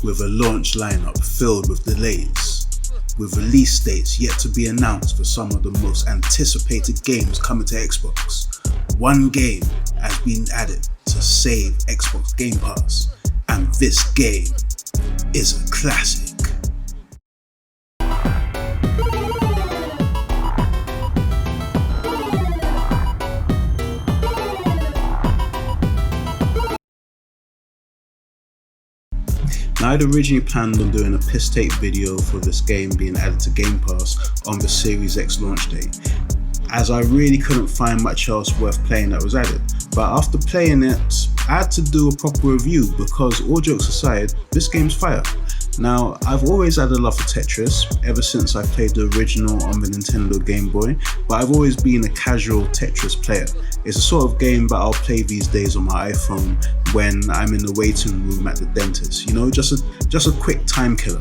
with a launch lineup filled with delays, with release dates yet to be announced for some of the most anticipated games coming to Xbox. One game has been added to save Xbox Game Pass, and this game is a classic. Now, I'd originally planned on doing a piss take video for this game being added to Game Pass on the Series X launch day, as I really couldn't find much else worth playing that was added. But after playing it, I had to do a proper review because, all jokes aside, this game's fire. Now, I've always had a love for Tetris ever since I played the original on the Nintendo Game Boy, but I've always been a casual Tetris player. It's a sort of game that I'll play these days on my iPhone when I'm in the waiting room at the dentist, you know, just a quick time killer.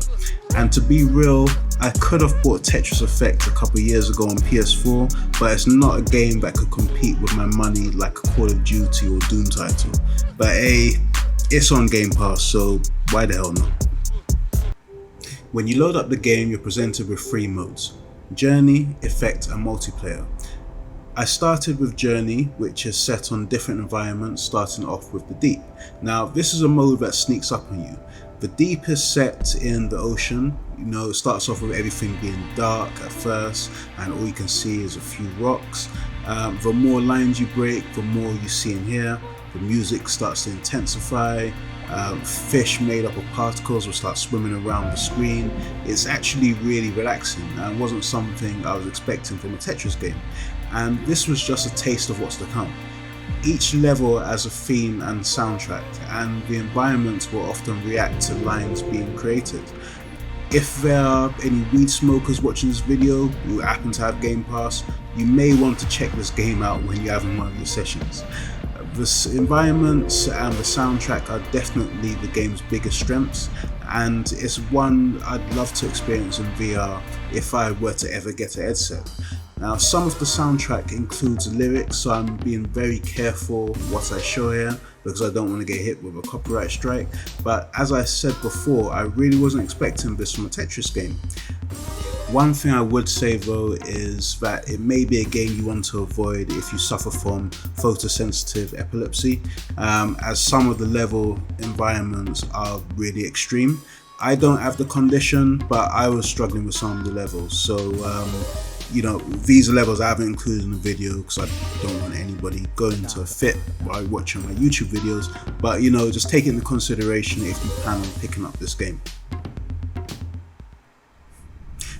And to be real, I could have bought Tetris Effect a couple years ago on PS4, but it's not a game that could compete with my money like a Call of Duty or Doom title. But hey, it's on Game Pass, so why the hell not? When you load up the game, you're presented with 3 modes: Journey, Effect and Multiplayer. I started with Journey, which is set on different environments, starting off with the Deep. Now, this is a mode that sneaks up on you. The Deep is set in the ocean. You know, it starts off with everything being dark at first, and all you can see is a few rocks. The more lines you break, the more you see and hear. The music starts to intensify. Fish made up of particles will start swimming around the screen. It's actually really relaxing and wasn't something I was expecting from a Tetris game. And this was just a taste of what's to come. Each level has a theme and soundtrack, and the environments will often react to lines being created. If there are any weed smokers watching this video who happen to have Game Pass, you may want to check this game out when you're having one of your sessions. The environments and the soundtrack are definitely the game's biggest strengths, and it's one I'd love to experience in VR if I were to ever get a headset. Now, some of the soundtrack includes lyrics, so I'm being very careful what I show here because I don't want to get hit with a copyright strike. But as I said before, I really wasn't expecting this from a Tetris game. One thing I would say though is that it may be a game you want to avoid if you suffer from photosensitive epilepsy, as some of the level environments are really extreme. I don't have the condition, but I was struggling with some of the levels, so you know, these are levels I haven't included in the video because I don't want anybody going to a fit while watching my YouTube videos, but you know, just take it into consideration if you plan on picking up this game.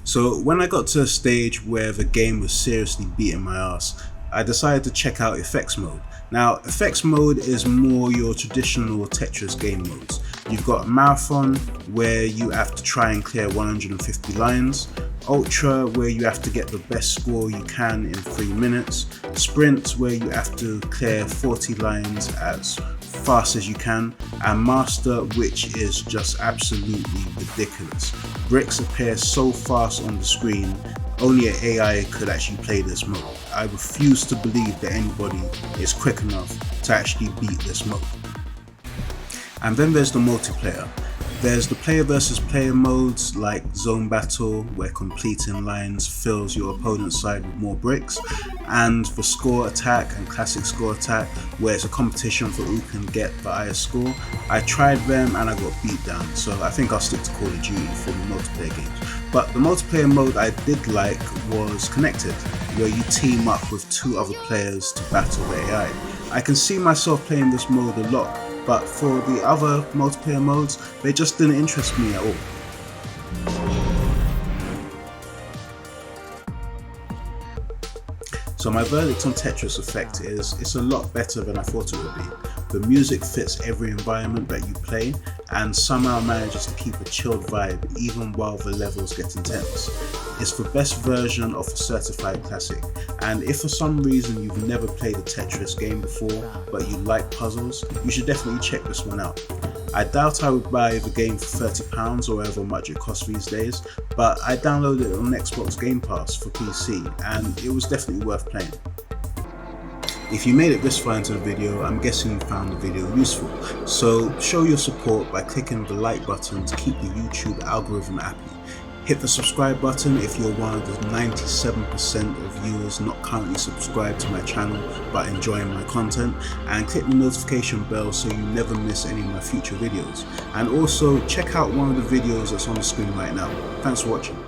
So when I got to a stage where the game was seriously beating my ass, I decided to check out Effects Mode. Now, Effects Mode is more your traditional Tetris game modes. You've got Marathon, where you have to try and clear 150 lines, Ultra, where you have to get the best score you can in 3 minutes, Sprint, where you have to clear 40 lines as fast as you can, and Master, which is just absolutely ridiculous. Bricks appear so fast on the screen, only an AI could actually play this mode. I refuse to believe that anybody is quick enough to actually beat this mode. And then there's the multiplayer. There's the player versus player modes like Zone Battle, where completing lines fills your opponent's side with more bricks, and the Score Attack and Classic Score Attack, where it's a competition for who can get the highest score. I tried them and I got beat down, so I think I'll stick to Call of Duty for the multiplayer games. But the multiplayer mode I did like was Connected, where you team up with 2 other players to battle the AI. I can see myself playing this mode a lot, but for the other multiplayer modes, they just didn't interest me at all. So my verdict on Tetris Effect is it's a lot better than I thought it would be. The music fits every environment that you play and somehow manages to keep a chilled vibe even while the levels get intense. It's the best version of a certified classic, and if for some reason you've never played a Tetris game before but you like puzzles, you should definitely check this one out. I doubt I would buy the game for £30 or however much it costs these days, but I downloaded it on Xbox Game Pass for PC and it was definitely worth playing. If you made it this far into the video, I'm guessing you found the video useful. So show your support by clicking the like button to keep the YouTube algorithm happy. Hit the subscribe button if you're one of the 97% of viewers not currently subscribed to my channel but enjoying my content, and click the notification bell so you never miss any of my future videos. And also check out one of the videos that's on the screen right now. Thanks for watching.